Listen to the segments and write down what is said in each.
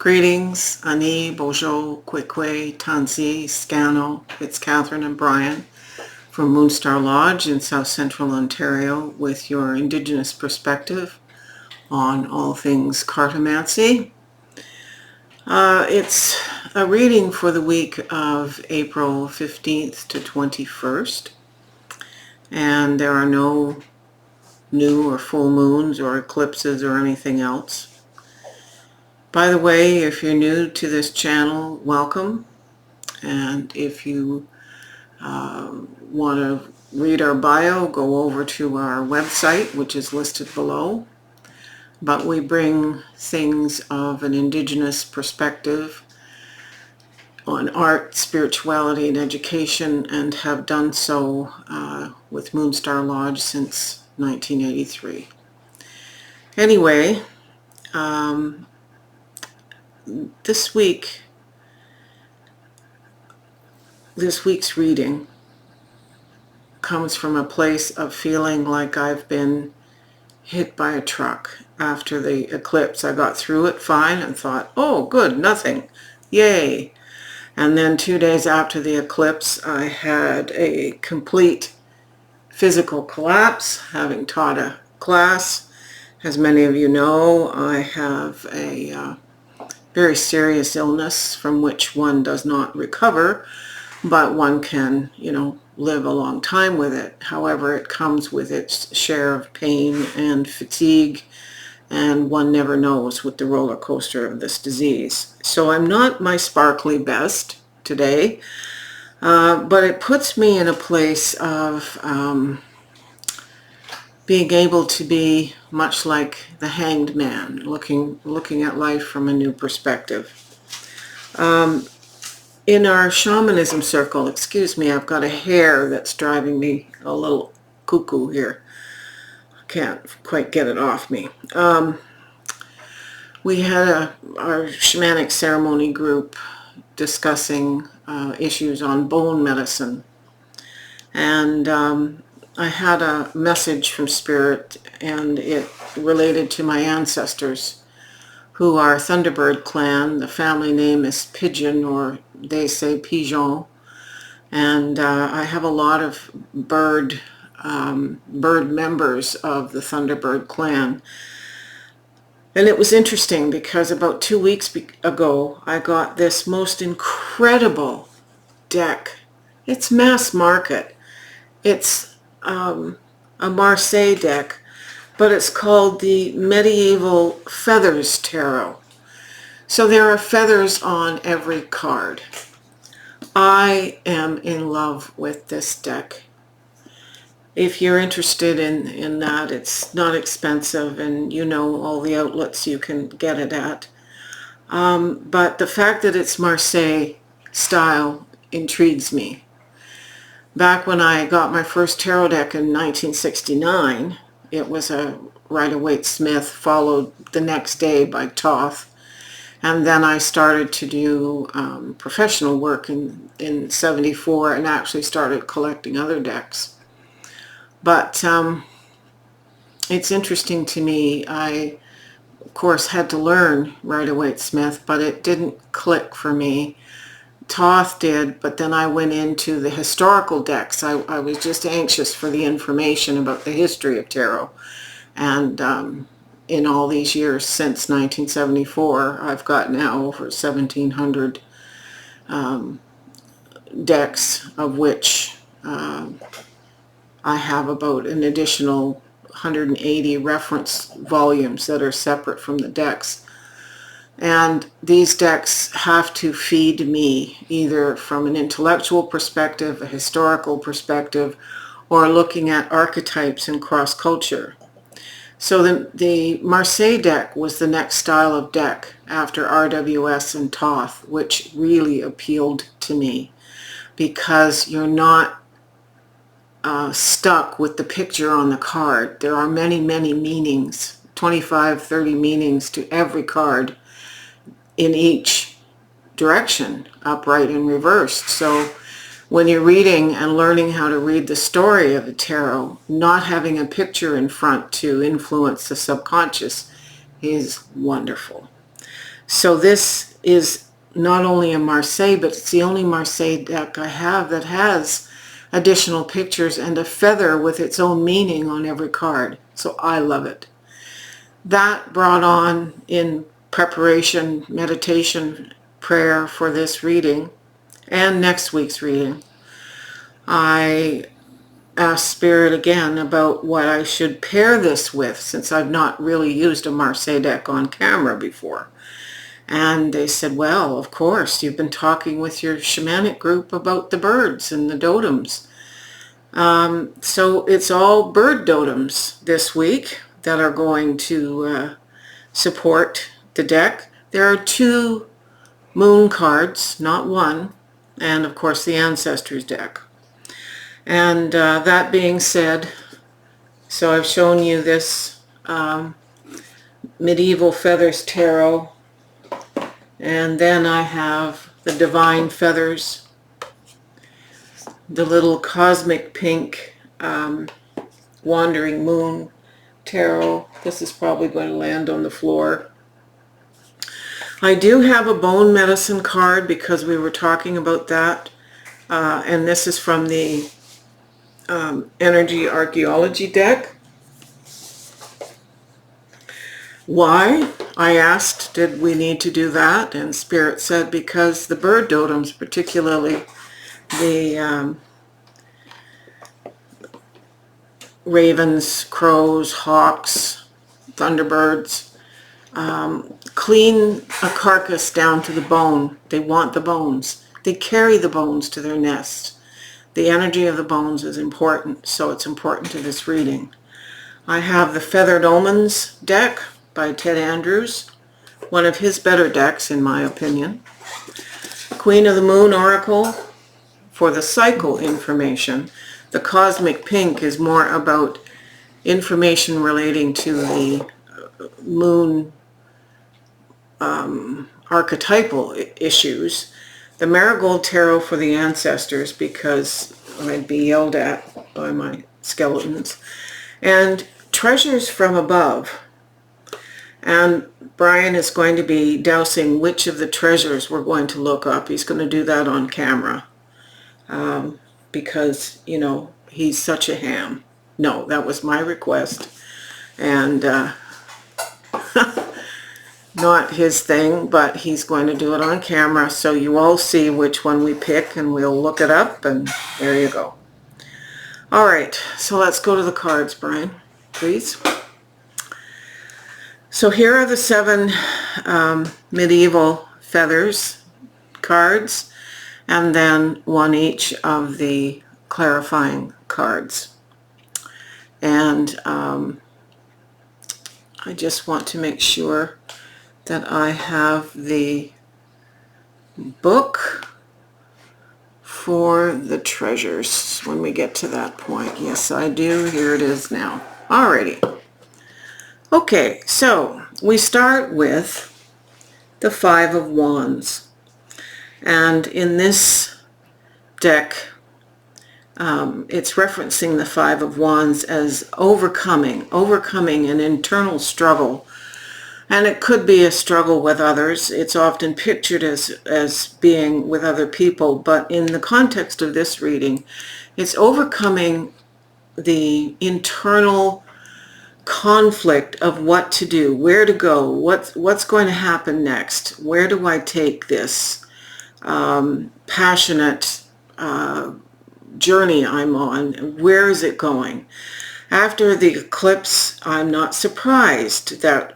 Greetings, Ani, Bojo, Kwekwe, Tansi, Scano. It's Catherine and Brian from Moonstarlodge in South Central Ontario with your Indigenous perspective on all things cartomancy. It's a reading for the week of April 15th to 21st, and there are no new or full moons or eclipses or anything else. By the way, if you're new to this channel, welcome. And if you want to read our bio, go over to our website, which is listed below. But we bring things of an Indigenous perspective on art, spirituality, and education, and have done so with Moonstarlodge since 1983. Anyway, this week's reading comes from a place of feeling like I've been hit by a truck. After the eclipse, I got through it fine and thought, oh good, nothing, yay. And then 2 days after the eclipse, I had a complete physical collapse, having taught a class. As many of you know, I have a very serious illness from which one does not recover, but one can, live a long time with it. However, it comes with its share of pain and fatigue, and one never knows with the roller coaster of this disease. So I'm not my sparkly best today, but it puts me in a place of being able to be much like the hanged man, looking at life from a new perspective. In our shamanism circle, excuse me, I've got a hair that's driving me a little cuckoo here. I can't quite get it off me. We had our shamanic ceremony group discussing issues on bone medicine, and I had a message from Spirit, and it related to my ancestors, who are Thunderbird clan. The family name is Pigeon, or they say Pigeon, and I have a lot of bird members of the Thunderbird clan. And it was interesting because about 2 weeks ago, I got this most incredible deck. It's mass market. It's a Marseille deck, but it's called the Medieval Feathers Tarot. So there are feathers on every card. I am in love with this deck. If you're interested in that, it's not expensive, and you know all the outlets you can get it at. But the fact that it's Marseille style intrigues me. Back when I got my first tarot deck in 1969, it was a Rider-Waite-Smith, followed the next day by Toth. And then I started to do professional work in 74 and actually started collecting other decks. But it's interesting to me. I, of course, had to learn Rider-Waite-Smith, but it didn't click for me. Toth did, but then I went into the historical decks. I was just anxious for the information about the history of tarot. And in all these years since 1974, I've got now over 1,700 decks, of which I have about an additional 180 reference volumes that are separate from the decks. And these decks have to feed me either from an intellectual perspective, a historical perspective, or looking at archetypes and cross-culture. So the Marseille deck was the next style of deck after RWS and Toth, which really appealed to me because you're not stuck with the picture on the card. There are many, many meanings, 25, 30 meanings to every card in each direction, upright and reversed. So when you're reading and learning how to read the story of the tarot, not having a picture in front to influence the subconscious is wonderful. So this is not only a Marseille, but it's the only Marseille deck I have that has additional pictures and a feather with its own meaning on every card. So I love it. That brought on, in preparation, meditation, prayer for this reading and next week's reading, I asked Spirit again about what I should pair this with, since I've not really used a Marseille deck on camera before. And they said, well, of course, you've been talking with your shamanic group about the birds and the dotems. So it's all bird dotems this week that are going to support the deck. There are 2 moon cards, not one, and of course the Ancestors deck. And that being said, so I've shown you this Medieval Feathers Tarot, and then I have the Divine Feathers, the little Cosmic Pink Wandering Moon Tarot. This is probably going to land on the floor. I do have a bone medicine card because we were talking about that, and this is from the Energy Archaeology deck. Why? I asked, did we need to do that? And Spirit said because the bird dotems, particularly the ravens, crows, hawks, thunderbirds, clean a carcass down to the bone. They want the bones. They carry the bones to their nest. The energy of the bones is important, so it's important to this reading. I have the Feathered Omens deck by Ted Andrews, one of his better decks in my opinion. Queen of the Moon Oracle for the cycle information. The Cosmic Pink is more about information relating to the moon archetypal issues. The Marigold Tarot for the Ancestors, because I'd be yelled at by my skeletons. And Treasures from Above. And Brian is going to be dousing which of the treasures we're going to look up. He's going to do that on camera. Because, you know, he's such a ham. No, that was my request. And not his thing, but he's going to do it on camera, so you all see which one we pick, and we'll look it up, and there you go. All right, so let's go to the cards, Brian, please. So here are the 7 medieval feathers cards, and then 1 each of the clarifying cards. And I just want to make sure that I have the book for the treasures when we get to that point. Yes, I do. Here it is now. Alrighty. Okay, so we start with the 5 of Wands. And in this deck, it's referencing the 5 of Wands as overcoming an internal struggle. And it could be a struggle with others. It's often pictured as being with other people, but in the context of this reading, it's overcoming the internal conflict of what to do, where to go, what's going to happen next, where do I take this passionate journey I'm on, where is it going? After the eclipse, I'm not surprised that,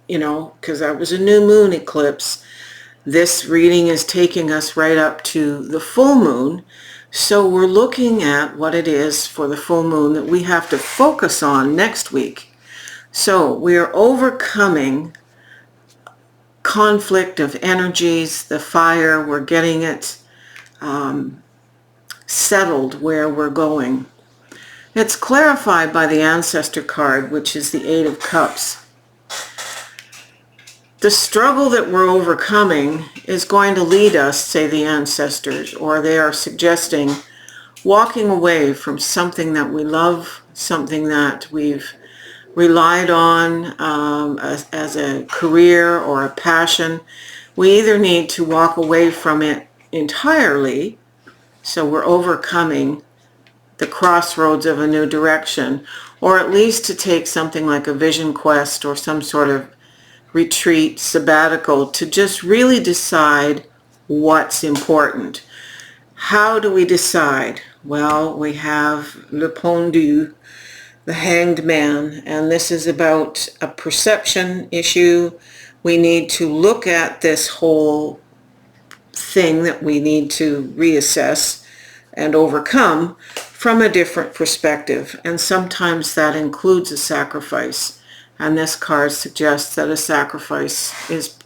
you know, because that was a new moon eclipse. This reading is taking us right up to the full moon. So we're looking at what it is for the full moon that we have to focus on next week. So we are overcoming conflict of energies, the fire, we're getting it settled where we're going. It's clarified by the Ancestor card, which is the 8 of Cups. The struggle that we're overcoming is going to lead us, say the Ancestors, or they are suggesting walking away from something that we love, something that we've relied on as a career or a passion, we either need to walk away from it entirely, so we're overcoming the crossroads of a new direction, or at least to take something like a vision quest or some sort of retreat, sabbatical, to just really decide what's important. How do we decide? Well, we have Le Pendu, the Hanged Man, and this is about a perception issue. We need to look at this whole thing that we need to reassess and overcome from a different perspective, and sometimes that includes a sacrifice, and this card suggests that a sacrifice is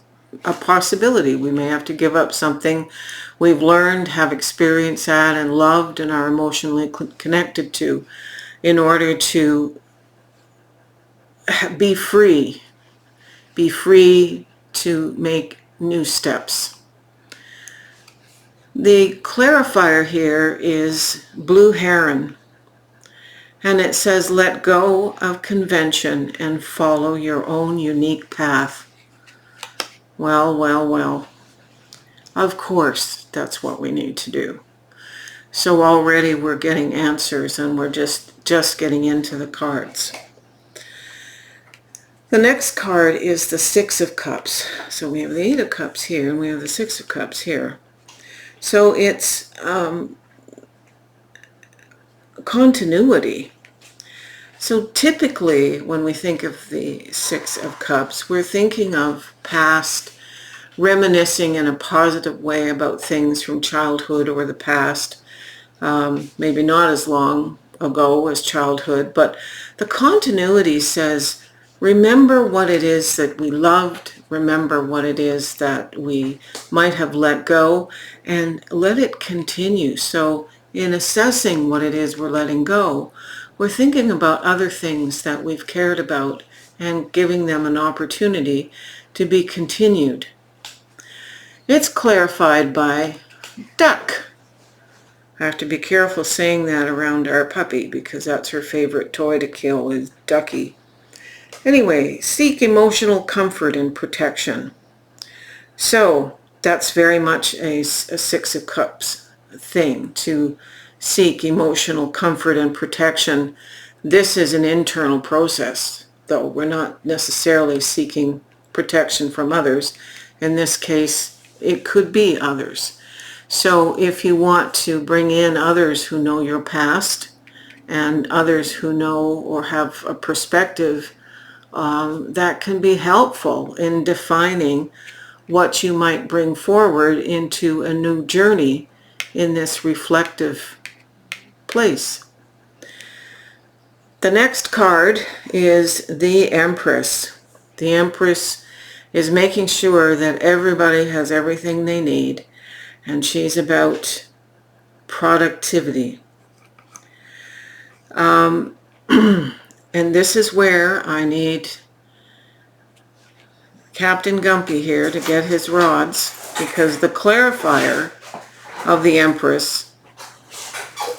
a possibility. We may have to give up something we've learned, have experience at, and loved, and are emotionally connected to, in order to be free to make new steps. The clarifier here is Blue Heron, and it says, let go of convention and follow your own unique path. Well, well, well, of course that's what we need to do. So already we're getting answers, and we're just getting into the cards. The next card is the Six of Cups. So we have the Eight of Cups here, and we have the Six of Cups here. So it's continuity. So typically when we think of the Six of Cups, we're thinking of past, reminiscing in a positive way about things from childhood or the past, maybe not as long ago as childhood, but the continuity says, remember what it is that we loved, remember what it is that we might have let go, and let it continue. So in assessing what it is we're letting go, we're thinking about other things that we've cared about and giving them an opportunity to be continued. It's clarified by duck. I have to be careful saying that around our puppy because that's her favorite toy to kill, is Ducky. Anyway, seek emotional comfort and protection. So that's very much a Six of Cups thing, to seek emotional comfort and protection. This is an internal process, though. We're not necessarily seeking protection from others. In this case, it could be others. So if you want to bring in others who know your past and others who know or have a perspective, that can be helpful in defining what you might bring forward into a new journey in this reflective place. The next card is the Empress. The Empress is making sure that everybody has everything they need, and she's about productivity. And this is where I need Captain Gumpy here to get his rods, because the clarifier of the Empress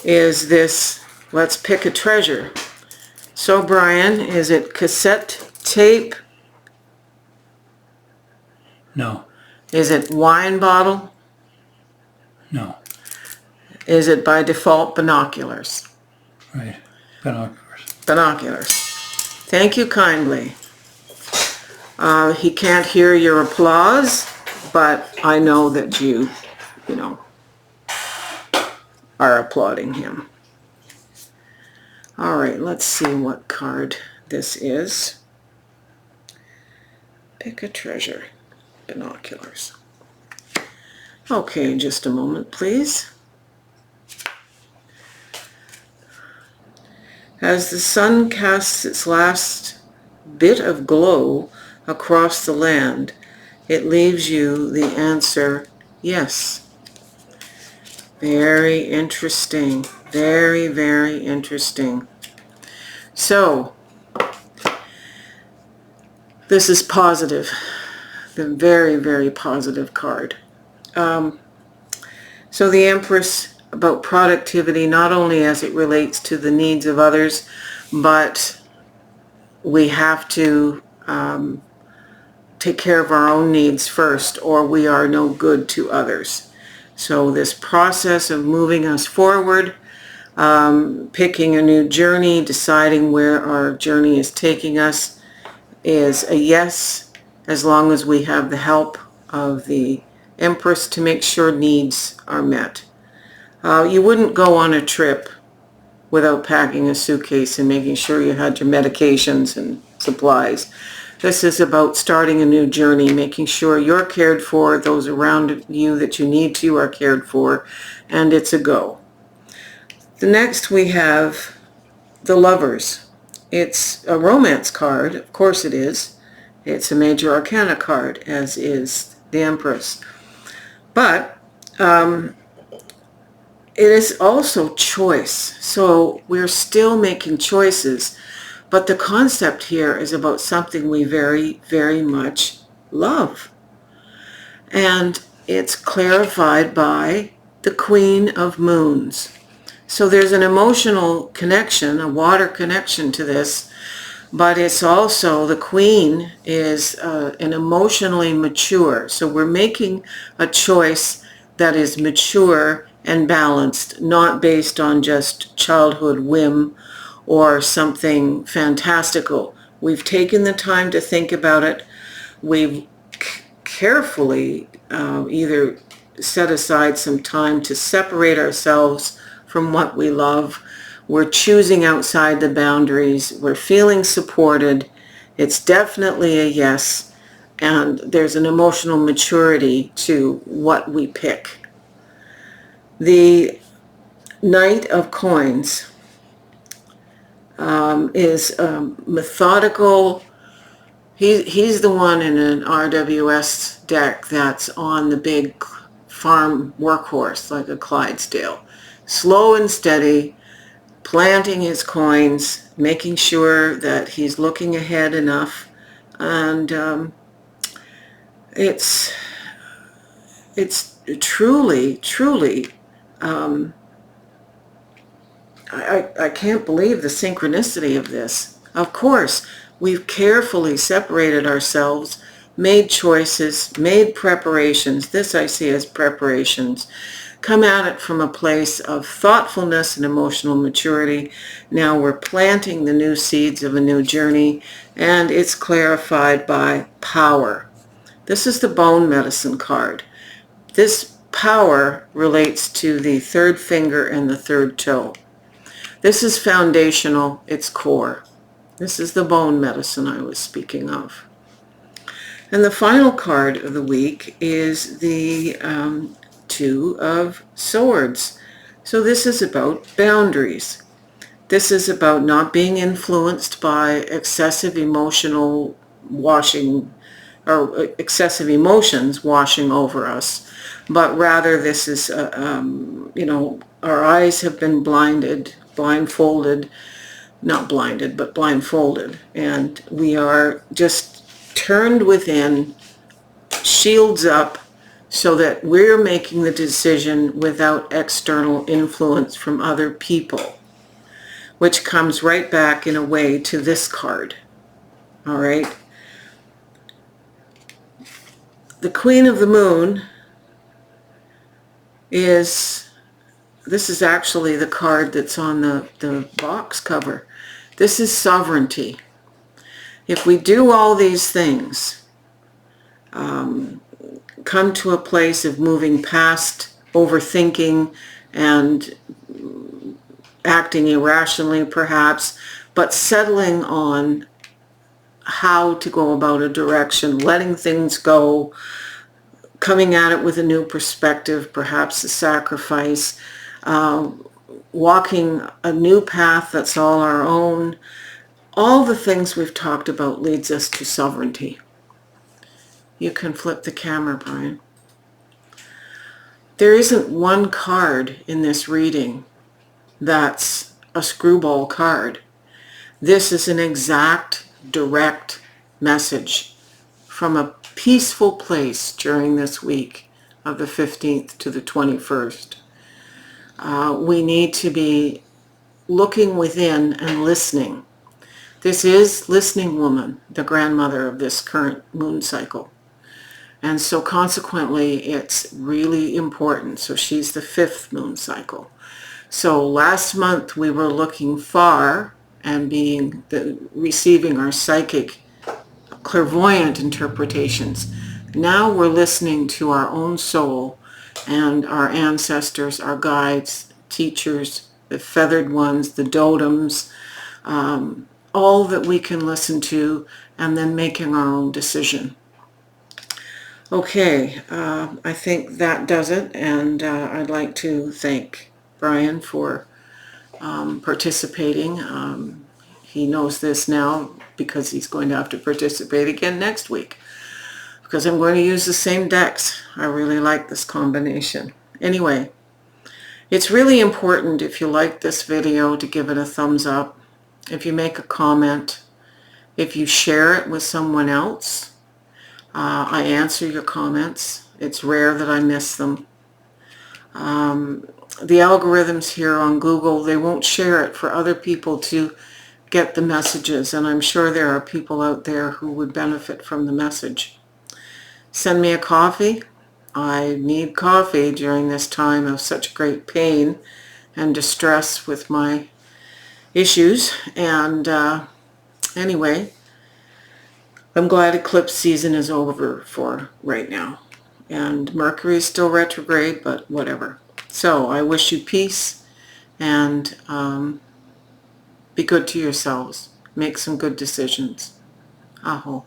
is this, let's pick a treasure. So Brian, is it cassette tape? No. Is it wine bottle? No. Is it by default binoculars? Right. Binoculars. Binoculars. Thank you kindly. He can't hear your applause, but I know that you are applauding him. All right, let's see what card this is. Pick a treasure. Binoculars. Okay, just a moment, please. As the sun casts its last bit of glow across the land, it leaves you the answer, yes. Very interesting. Very, very interesting. So, this is positive. The very, very positive card. So the Empress, about productivity, not only as it relates to the needs of others, but we have to take care of our own needs first, or we are no good to others. So this process of moving us forward, picking a new journey, deciding where our journey is taking us, is a yes, as long as we have the help of the Empress to make sure needs are met. You wouldn't go on a trip without packing a suitcase and making sure you had your medications and supplies. This is about starting a new journey, making sure you're cared for, those around you that you need to are cared for, and it's a go. The next we have the Lovers. It's a romance card, of course it is. It's a major arcana card, as is the Empress. But it is also choice. So we're still making choices, but the concept here is about something we very, very much love. And it's clarified by the Queen of Moons. So there's an emotional connection, a water connection to this, but it's also, the Queen is an emotionally mature. So we're making a choice that is mature and balanced, not based on just childhood whim or something fantastical. We've taken the time to think about it. We've carefully either set aside some time to separate ourselves from what we love. We're choosing outside the boundaries. We're feeling supported. It's definitely a yes. And there's an emotional maturity to what we pick. The Knight of Coins is methodical. He's the one in an RWS deck that's on the big farm workhorse, like a Clydesdale. Slow and steady, planting his coins, making sure that he's looking ahead enough. And it's truly, truly, I can't believe the synchronicity of this. Of course, we've carefully separated ourselves, made choices, made preparations. This I see as preparations. Come at it from a place of thoughtfulness and emotional maturity. Now we're planting the new seeds of a new journey, and it's clarified by power. This is the bone medicine card. This power relates to the third finger and the third toe. This is foundational, it's core. This is the bone medicine I was speaking of. And the final card of the week is the Two of Swords. So this is about boundaries. This is about not being influenced by excessive emotional washing, or excessive emotions washing over us, but rather this is, our eyes have been blindfolded, not blinded, but blindfolded, and we are just turned within, shields up, so that we're making the decision without external influence from other people, which comes right back in a way to this card. All right. The Queen of the Moon this is actually the card that's on the box cover. This is sovereignty. If we do all these things, come to a place of moving past overthinking and acting irrationally perhaps, but settling on how to go about a direction, letting things go, coming at it with a new perspective, perhaps a sacrifice, walking a new path that's all our own. All the things we've talked about leads us to sovereignty. You can flip the camera, Brian. There isn't one card in this reading that's a screwball card. This is an exact, direct message from a peaceful place during this week of the 15th to the 21st. We need to be looking within and listening. This is Listening Woman, the grandmother of this current moon cycle. And so consequently, it's really important. So she's the 5th moon cycle. So last month we were looking far and receiving our psychic clairvoyant interpretations. Now we're listening to our own soul and our ancestors, our guides, teachers, the feathered ones, the dotems, all that we can listen to, and then making our own decision. Okay, I think that does it, and I'd like to thank Brian for participating. He knows this now because he's going to have to participate again next week, because I'm going to use the same decks. I really like this combination. Anyway, it's really important, if you like this video, to give it a thumbs up, if you make a comment, if you share it with someone else. I answer your comments. It's rare that I miss them. The algorithms here on Google, they won't share it for other people to get the messages, and I'm sure there are people out there who would benefit from the message. Send me a coffee. I need coffee during this time of such great pain and distress with my issues. And anyway, I'm glad eclipse season is over for right now. And Mercury is still retrograde, but whatever. So I wish you peace, and be good to yourselves. Make some good decisions. Aho.